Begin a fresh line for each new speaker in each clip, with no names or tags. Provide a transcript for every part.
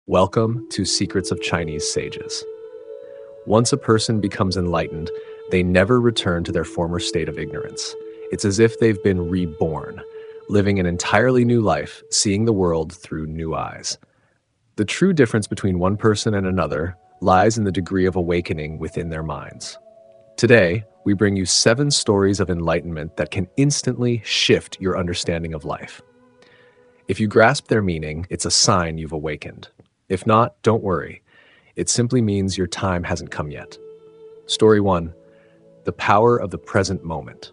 Welcome to Secrets of Chinese Sages. Once a person becomes enlightened, they never return to their former state of ignorance. It's as if they've been reborn, living an entirely new life, seeing the world through new eyes. The true difference between one person and another lies in the degree of awakening within their minds. Today, we bring you 7 stories of enlightenment that can instantly shift your understanding of life. If you grasp their meaning, it's a sign you've awakened. If not, don't worry. It simply means your time hasn't come yet. Story 1. The power of the present moment.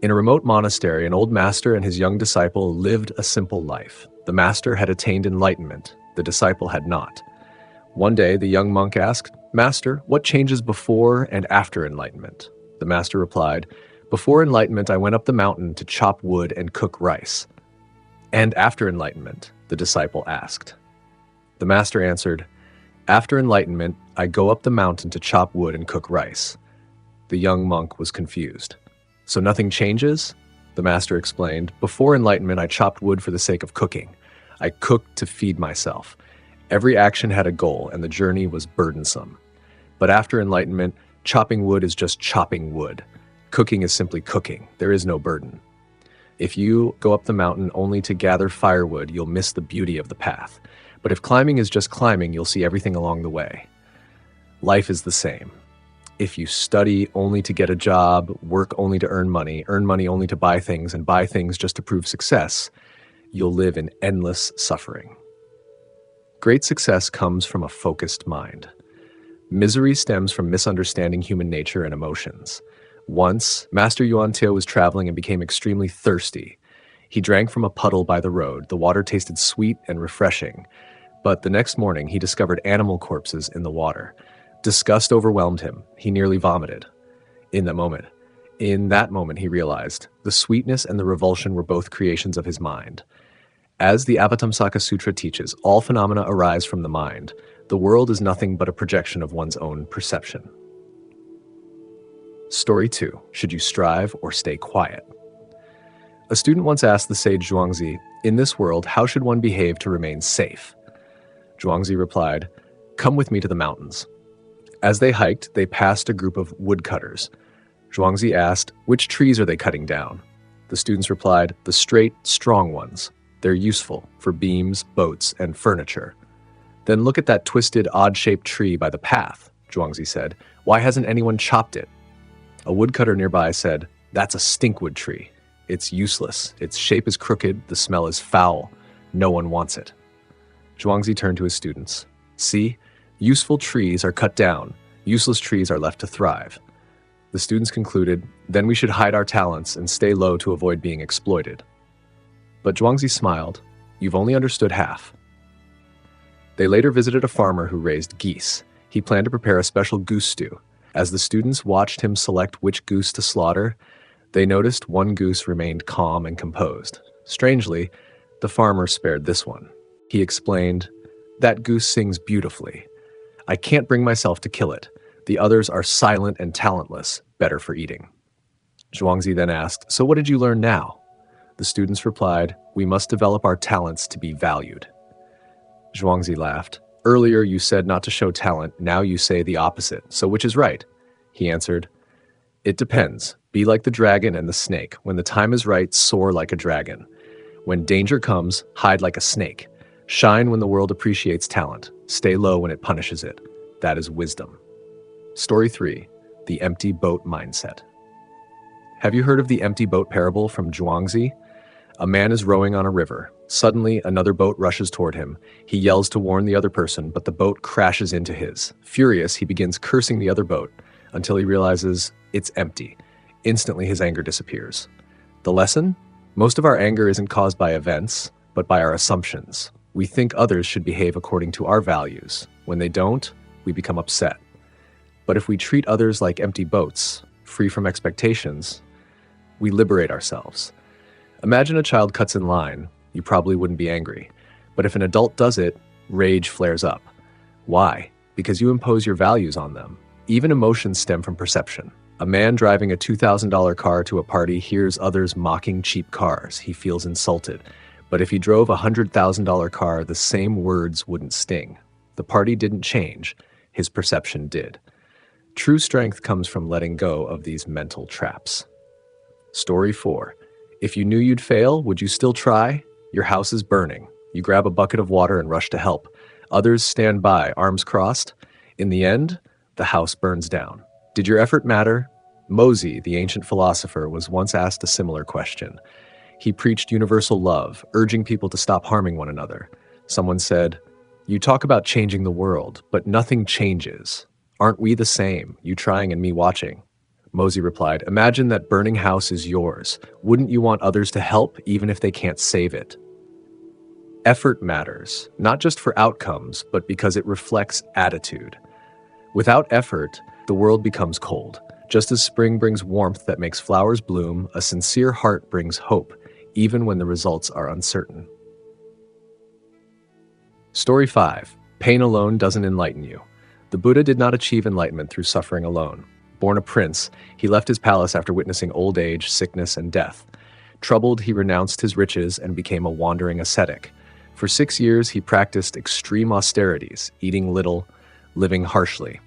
In a remote monastery, an old master and his young disciple lived a simple life. The master had attained enlightenment. The disciple had not. One day, the young monk asked, "Master, what changes before and after enlightenment?" The master replied, "Before enlightenment, I went up the mountain to chop wood and cook rice." "And after enlightenment?" the disciple asked. The master answered, "After enlightenment, I go up the mountain to chop wood and cook rice." The young monk was confused. "So nothing changes?" The master explained, "Before enlightenment, I chopped wood for the sake of cooking. I cooked to feed myself. Every action had a goal, and the journey was burdensome. But after enlightenment, chopping wood is just chopping wood. Cooking is simply cooking. There is no burden. If you go up the mountain only to gather firewood, you'll miss the beauty of the path. But if climbing is just climbing, you'll see everything along the way. Life is the same. If you study only to get a job, work only to earn money only to buy things, and buy things just to prove success, you'll live in endless suffering. Great success comes from a focused mind. Misery stems from misunderstanding human nature and emotions. Once, Master Yuan Tio was traveling and became extremely thirsty. He drank from a puddle by the road. The water tasted sweet and refreshing. But the next morning, he discovered animal corpses in the water. Disgust overwhelmed him. He nearly vomited. In that moment, he realized the sweetness and the revulsion were both creations of his mind. As the Avatamsaka Sutra teaches, all phenomena arise from the mind. The world is nothing but a projection of one's own perception. Story 2. Should you strive or stay quiet? A student once asked the sage Zhuangzi, "In this world, how should one behave to remain safe?" Zhuangzi replied, "Come with me to the mountains." As they hiked, they passed a group of woodcutters. Zhuangzi asked, "Which trees are they cutting down?" The students replied, "The straight, strong ones. They're useful for beams, boats, and furniture." "Then look at that twisted, odd-shaped tree by the path," Zhuangzi said. "Why hasn't anyone chopped it?" A woodcutter nearby said, "That's a stinkwood tree. It's useless. Its shape is crooked, the smell is foul. No one wants it." Zhuangzi turned to his students. "See, useful trees are cut down. Useless trees are left to thrive." The students concluded, "Then we should hide our talents and stay low to avoid being exploited." But Zhuangzi smiled. "You've only understood half." They later visited a farmer who raised geese. He planned to prepare a special goose stew. As the students watched him select which goose to slaughter, they noticed one goose remained calm and composed. Strangely, the farmer spared this one. He explained, "That goose sings beautifully. I can't bring myself to kill it. The others are silent and talentless, better for eating." Zhuangzi then asked, "So what did you learn now?" The students replied, "We must develop our talents to be valued." Zhuangzi laughed. "Earlier you said not to show talent, now you say the opposite. So which is right?" He answered, "It depends. Be like the dragon and the snake. When the time is right, soar like a dragon. When danger comes, hide like a snake. Shine when the world appreciates talent. Stay low when it punishes it. That is wisdom." Story 3. The Empty Boat Mindset. Have you heard of the empty boat parable from Zhuangzi? A man is rowing on a river. Suddenly, another boat rushes toward him. He yells to warn the other person, but the boat crashes into his. Furious, he begins cursing the other boat until he realizes it's empty. Instantly, his anger disappears. The lesson? Most of our anger isn't caused by events, but by our assumptions. We think others should behave according to our values. When they don't, we become upset. But if we treat others like empty boats, free from expectations, we liberate ourselves. Imagine a child cuts in line. You probably wouldn't be angry. But if an adult does it, rage flares up. Why? Because you impose your values on them. Even emotions stem from perception. A man driving a $2,000 car to a party hears others mocking cheap cars. He feels insulted. But if he drove a $100,000 car, the same words wouldn't sting. The party didn't change, his perception did. True strength comes from letting go of these mental traps. Story 4. If you knew you'd fail, would you still try? Your house is burning. You grab a bucket of water and rush to help. Others stand by, arms crossed. In the end, the house burns down. Did your effort matter? Mozi, the ancient philosopher, was once asked a similar question. He preached universal love, urging people to stop harming one another. Someone said, "You talk about changing the world, but nothing changes. Aren't we the same, you trying and me watching?" Mozi replied, "Imagine that burning house is yours. Wouldn't you want others to help, even if they can't save it?" Effort matters, not just for outcomes, but because it reflects attitude. Without effort, the world becomes cold. Just as spring brings warmth that makes flowers bloom, a sincere heart brings hope, even when the results are uncertain. Story 5. Pain alone doesn't enlighten you. The Buddha did not achieve enlightenment through suffering alone. Born a prince, he left his palace after witnessing old age, sickness, and death. Troubled, he renounced his riches and became a wandering ascetic. For 6 years, he practiced extreme austerities, eating little, living harshly.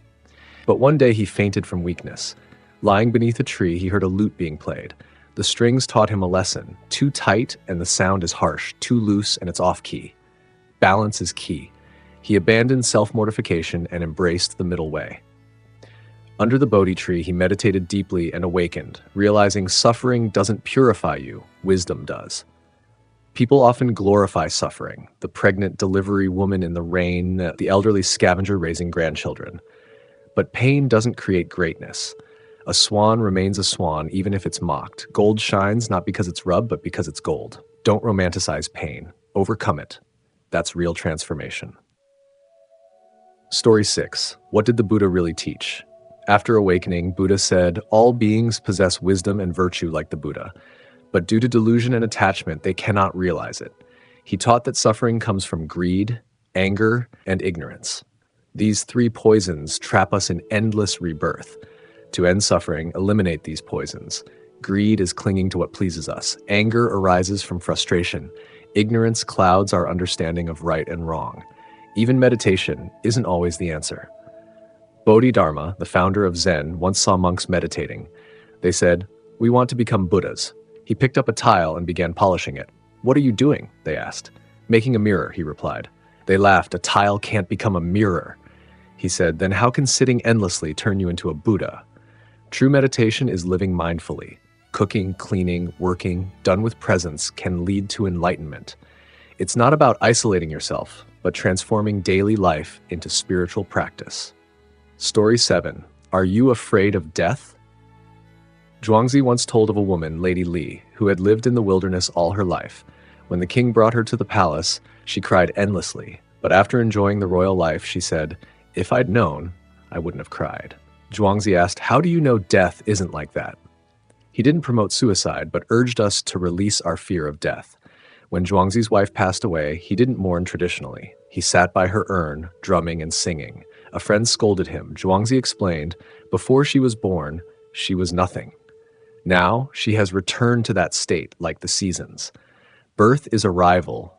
But one day he fainted from weakness. Lying beneath a tree, he heard a lute being played. The strings taught him a lesson. Too tight and the sound is harsh. Too loose and it's off-key. Balance is key. He abandoned self-mortification and embraced the middle way. Under the Bodhi tree, he meditated deeply and awakened, realizing suffering doesn't purify you, wisdom does. People often glorify suffering, the pregnant delivery woman in the rain, the elderly scavenger raising grandchildren. But pain doesn't create greatness. A swan remains a swan even if it's mocked. Gold shines not because it's rubbed, but because it's gold. Don't romanticize pain. Overcome it. That's real transformation. Story 6. What did the Buddha really teach? After awakening, Buddha said, "All beings possess wisdom and virtue like the Buddha, but due to delusion and attachment, they cannot realize it." He taught that suffering comes from greed, anger, and ignorance. These 3 poisons trap us in endless rebirth. To end suffering, eliminate these poisons. Greed is clinging to what pleases us. Anger arises from frustration. Ignorance clouds our understanding of right and wrong. Even meditation isn't always the answer. Bodhidharma, the founder of Zen, once saw monks meditating. They said, "We want to become Buddhas." He picked up a tile and began polishing it. "What are you doing?" they asked. "Making a mirror," he replied. They laughed. "A tile can't become a mirror." He said, "Then how can sitting endlessly turn you into a Buddha?" True meditation is living mindfully. Cooking, cleaning, working, done with presence can lead to enlightenment. It's not about isolating yourself, but transforming daily life into spiritual practice. Story 7. Are you afraid of death? Zhuangzi once told of a woman, Lady Li, who had lived in the wilderness all her life. When the king brought her to the palace, she cried endlessly, but after enjoying the royal life, she said, "If I'd known, I wouldn't have cried." Zhuangzi asked, "How do you know death isn't like that?" He didn't promote suicide, but urged us to release our fear of death. When Zhuangzi's wife passed away, he didn't mourn traditionally. He sat by her urn, drumming and singing. A friend scolded him. Zhuangzi explained, before she was born, she was nothing. Now, she has returned to that state, like the seasons. Birth is arrival,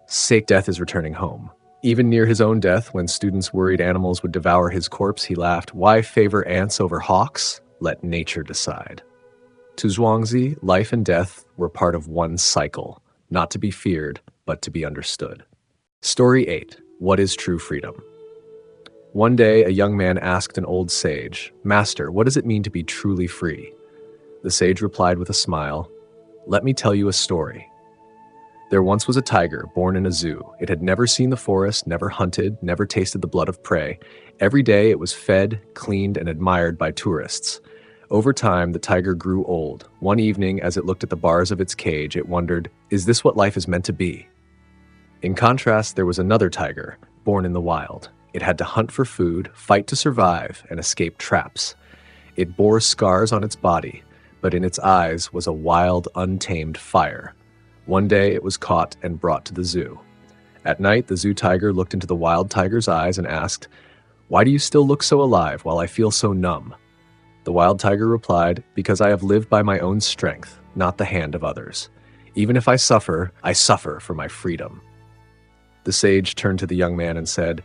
death is returning home. Even near his own death, when students worried animals would devour his corpse, he laughed, "Why favor ants over hawks? Let nature decide." To Zhuangzi, life and death were part of one cycle, not to be feared, but to be understood. Story 8. What is true freedom? One day, a young man asked an old sage, "Master, what does it mean to be truly free?" The sage replied with a smile, "Let me tell you a story. There once was a tiger born in a zoo. It had never seen the forest, never hunted, never tasted the blood of prey. Every day it was fed, cleaned, and admired by tourists. Over time, the tiger grew old. One evening, as it looked at the bars of its cage, it wondered, is this what life is meant to be? In contrast, there was another tiger, born in the wild. It had to hunt for food, fight to survive, and escape traps. It bore scars on its body, but in its eyes was a wild, untamed fire. One day it was caught and brought to the zoo. At night, the zoo tiger looked into the wild tiger's eyes and asked, "Why do you still look so alive while I feel so numb?" The wild tiger replied, "Because I have lived by my own strength, not the hand of others. Even if I suffer for my freedom. The sage turned to the young man and said,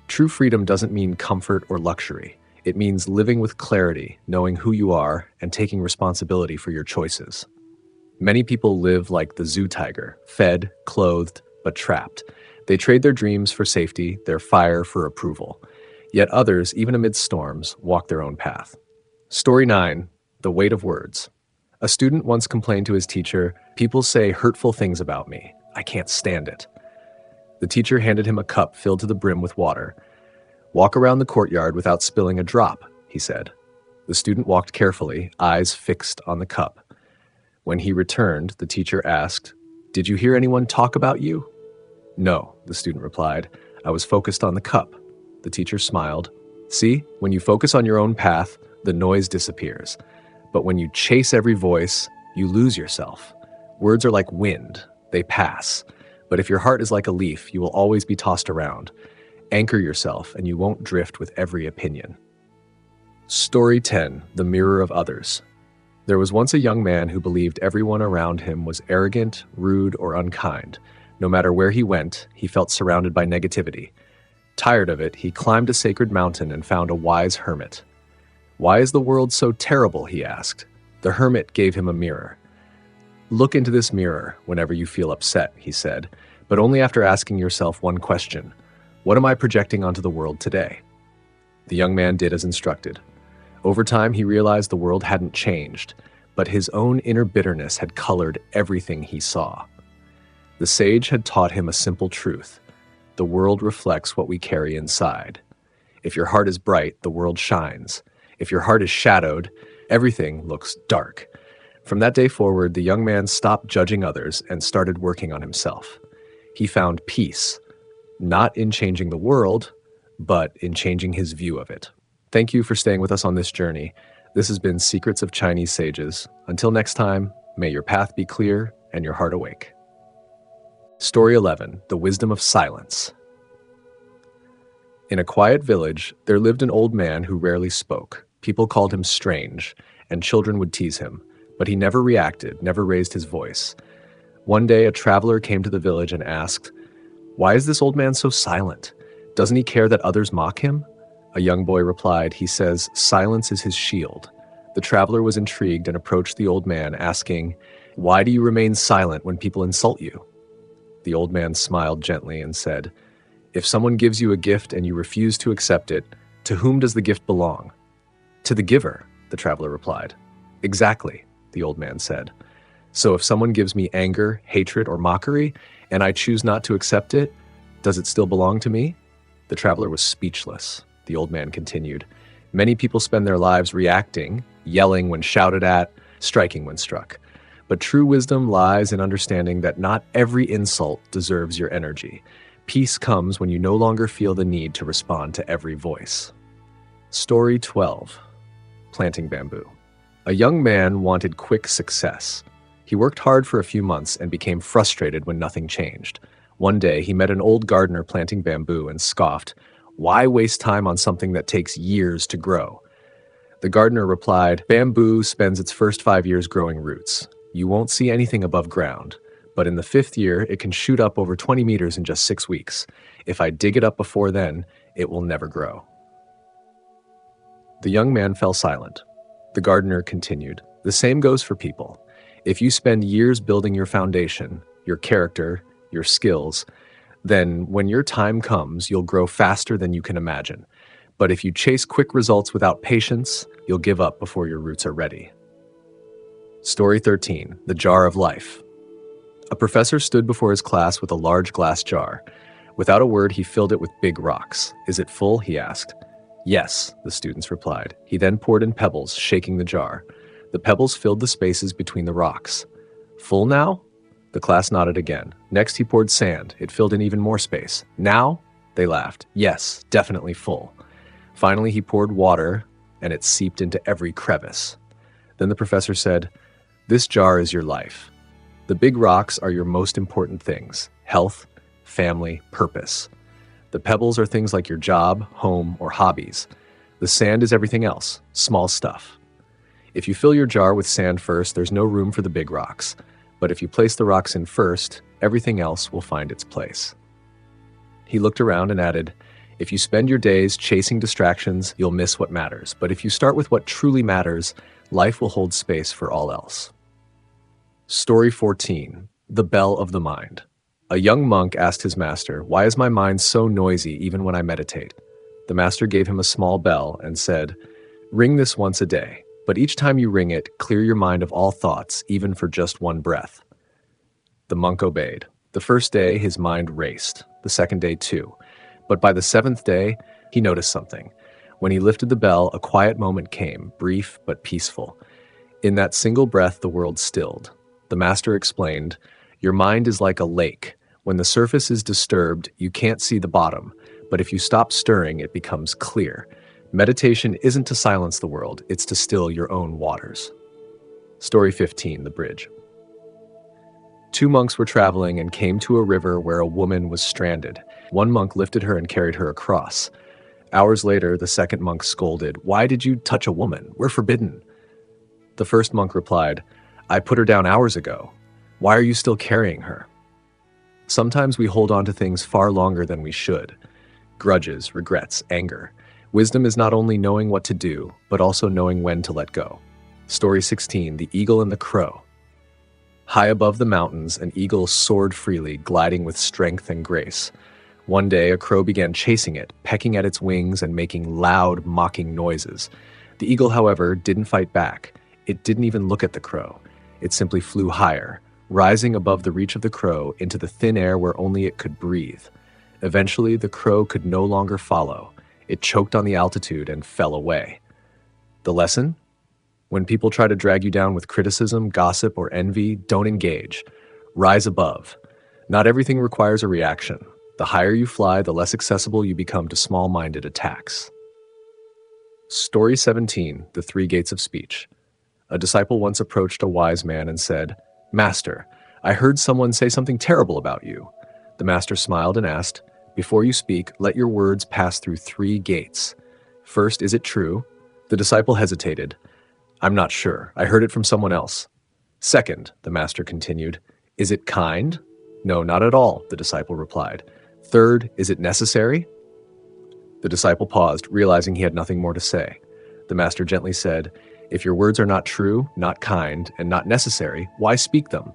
"True freedom doesn't mean comfort or luxury. It means living with clarity, knowing who you are, and taking responsibility for your choices." Many people live like the zoo tiger, fed, clothed, but trapped. They trade their dreams for safety, their fire for approval. Yet others, even amidst storms, walk their own path. Story 9. The Weight of Words. A student once complained to his teacher, "People say hurtful things about me. I can't stand it." The teacher handed him a cup filled to the brim with water. "Walk around the courtyard without spilling a drop," he said. The student walked carefully, eyes fixed on the cup. When he returned, the teacher asked, "Did you hear anyone talk about you?" "No," the student replied. "I was focused on the cup." The teacher smiled. "See, when you focus on your own path, the noise disappears. But when you chase every voice, you lose yourself. Words are like wind. They pass. But if your heart is like a leaf, you will always be tossed around. Anchor yourself, and you won't drift with every opinion." Story 10. The Mirror of Others. There was once a young man who believed everyone around him was arrogant, rude, or unkind. No matter where he went, he felt surrounded by negativity. Tired of it, he climbed a sacred mountain and found a wise hermit. "Why is the world so terrible?" he asked. The hermit gave him a mirror. "Look into this mirror whenever you feel upset," he said, "but only after asking yourself one question. What am I projecting onto the world today?" The young man did as instructed. Over time, he realized the world hadn't changed, but his own inner bitterness had colored everything he saw. The sage had taught him a simple truth. The world reflects what we carry inside. If your heart is bright, the world shines. If your heart is shadowed, everything looks dark. From that day forward, the young man stopped judging others and started working on himself. He found peace, not in changing the world, but in changing his view of it. Thank you for staying with us on this journey. This has been Secrets of Chinese Sages. Until next time, may your path be clear and your heart awake. Story 11. The Wisdom of Silence. In a quiet village, there lived an old man who rarely spoke. People called him strange, and children would tease him, but he never reacted, never raised his voice. One day, a traveler came to the village and asked, "Why is this old man so silent? Doesn't he care that others mock him?" A young boy replied, "He says silence is his shield." The traveler was intrigued and approached the old man, asking, "Why do you remain silent when people insult you?" The old man smiled gently and said, "If someone gives you a gift and you refuse to accept it, to whom does the gift belong?" "To the giver," the traveler replied. "Exactly," the old man said. "So if someone gives me anger, hatred, or mockery, and I choose not to accept it, does it still belong to me?" The traveler was speechless. The old man continued, "Many people spend their lives reacting, yelling when shouted at, striking when struck. But true wisdom lies in understanding that not every insult deserves your energy. Peace comes when you no longer feel the need to respond to every voice." Story 12. Planting Bamboo. A young man wanted quick success. He worked hard for a few months and became frustrated when nothing changed. One day, he met an old gardener planting bamboo and scoffed, "Why waste time on something that takes years to grow?" The gardener replied, "Bamboo spends its first 5 years growing roots. You won't see anything above ground. But in the 5th year, it can shoot up over 20 meters in just 6 weeks. If I dig it up before then, it will never grow." The young man fell silent. The gardener continued, "The same goes for people. If you spend years building your foundation, your character, your skills, then when your time comes, you'll grow faster than you can imagine. But if you chase quick results without patience, you'll give up before your roots are ready." Story 13. The Jar of Life. A professor stood before his class with a large glass jar. Without a word, he filled it with big rocks. "Is it full?" he asked. "Yes," the students replied. He then poured in pebbles, shaking the jar. The pebbles filled the spaces between the rocks. "Full now?" The class nodded again. Next, he poured sand. It filled in even more space. "Now?" They laughed. "Yes, definitely full." Finally, he poured water, and it seeped into every crevice. Then the professor said, "This jar is your life. The big rocks are your most important things: health, family, purpose. The pebbles are things like your job, home, or hobbies. The sand is everything else, small stuff. If you fill your jar with sand first, there's no room for the big rocks. But if you place the rocks in first, everything else will find its place. He looked around and added, if you spend your days chasing distractions, you'll miss what matters. But if you start with what truly matters, life will hold space for all else. Story 14. The Bell of the Mind. A young monk asked his master, why is my mind so noisy even when I meditate? The master gave him a small bell and said, ring this once a day, but each time you ring it, clear your mind of all thoughts, even for just one breath. The monk obeyed. The first day, his mind raced. The second day, too. But by the seventh day, he noticed something. When he lifted the bell, a quiet moment came, brief but peaceful. In that single breath, the world stilled. The master explained, your mind is like a lake. When the surface is disturbed, you can't see the bottom, but if you stop stirring, it becomes clear. Meditation isn't to silence the world, it's to still your own waters. Story 15, The Bridge. Two monks were traveling and came to a river where a woman was stranded. One monk lifted her and carried her across. Hours later, the second monk scolded, why did you touch a woman? We're forbidden. The first monk replied, I put her down hours ago. Why are you still carrying her? Sometimes we hold on to things far longer than we should. Grudges, regrets, anger. Wisdom is not only knowing what to do, but also knowing when to let go. Story 16, The Eagle and the Crow. High above the mountains, an eagle soared freely, gliding with strength and grace. One day, a crow began chasing it, pecking at its wings and making loud, mocking noises. The eagle, however, didn't fight back. It didn't even look at the crow. It simply flew higher, rising above the reach of the crow into the thin air where only it could breathe. Eventually, the crow could no longer follow. It choked on the altitude and fell away. The lesson? When people try to drag you down with criticism, gossip, or envy, don't engage. Rise above. Not everything requires a reaction. The higher you fly, the less accessible you become to small-minded attacks. Story 17, The Three Gates of Speech. A disciple once approached a wise man and said, Master, I heard someone say something terrible about you. The master smiled and asked, before you speak, let your words pass through three gates. First, is it true? The disciple hesitated. I'm not sure. I heard it from someone else. Second, the master continued, is it kind? No, not at all, the disciple replied. Third, is it necessary? The disciple paused, realizing he had nothing more to say. The master gently said, if your words are not true, not kind, and not necessary, why speak them?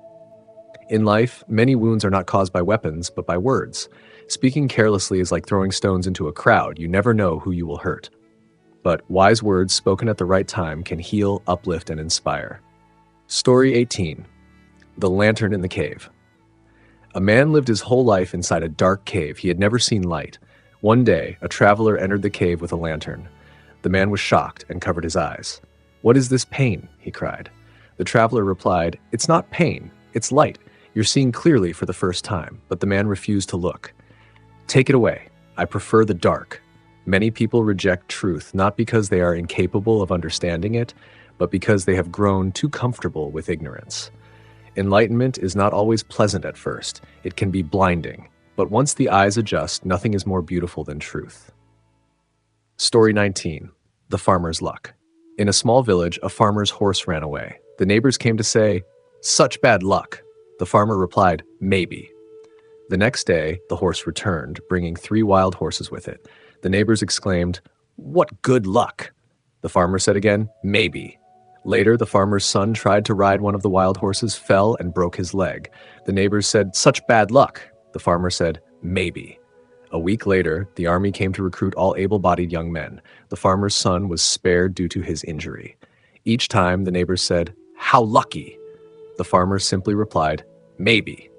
In life, many wounds are not caused by weapons, but by words. Speaking carelessly is like throwing stones into a crowd. You never know who you will hurt. But wise words spoken at the right time can heal, uplift, and inspire. Story 18. The Lantern in the Cave. A man lived his whole life inside a dark cave. He had never seen light. One day, a traveler entered the cave with a lantern. The man was shocked and covered his eyes. What is this pain? He cried. The traveler replied, it's not pain, it's light. You're seeing clearly for the first time, but the man refused to look. Take it away. I prefer the dark. Many people reject truth not because they are incapable of understanding it, but because they have grown too comfortable with ignorance. Enlightenment is not always pleasant at first. It can be blinding, but once the eyes adjust, nothing is more beautiful than truth. Story 19. The Farmer's Luck. In a small village, a farmer's horse ran away. The neighbors came to say, such bad luck. The farmer replied, maybe. The next day, the horse returned, bringing 3 wild horses with it. The neighbors exclaimed, what good luck. The farmer said again, maybe. Later, the farmer's son tried to ride one of the wild horses, fell, and broke his leg. The neighbors said, such bad luck. The farmer said, maybe. A week later, the army came to recruit all able-bodied young men. The farmer's son was spared due to his injury. Each time, the neighbors said, how lucky. The farmer simply replied, maybe.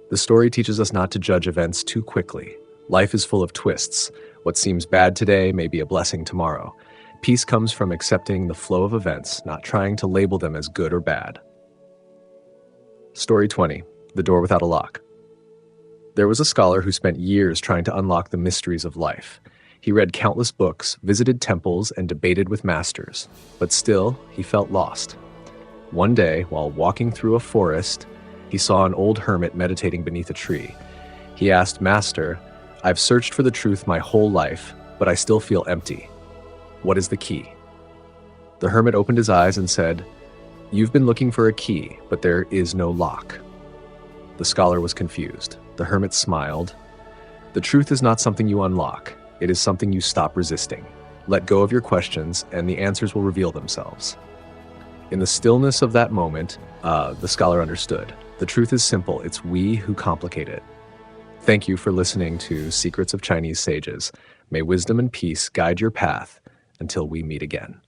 The story teaches us not to judge events too quickly. Life is full of twists. What seems bad today may be a blessing tomorrow. Peace comes from accepting the flow of events, not trying to label them as good or bad. Story 20. The Door Without a Lock. There was a scholar who spent years trying to unlock the mysteries of life. He read countless books, visited temples, and debated with masters. But still, he felt lost. One day, while walking through a forest, he saw an old hermit meditating beneath a tree. He asked, Master, I've searched for the truth my whole life, but I still feel empty. What is the key? The hermit opened his eyes and said, You've been looking for a key, but there is no lock. The scholar was confused. The hermit smiled. The truth is not something you unlock. It is something you stop resisting. Let go of your questions, and the answers will reveal themselves. In the stillness of that moment, the scholar understood. The truth is simple. It's we who complicate it. Thank you for listening to Secrets of Chinese Sages. May wisdom and peace guide your path until we meet again.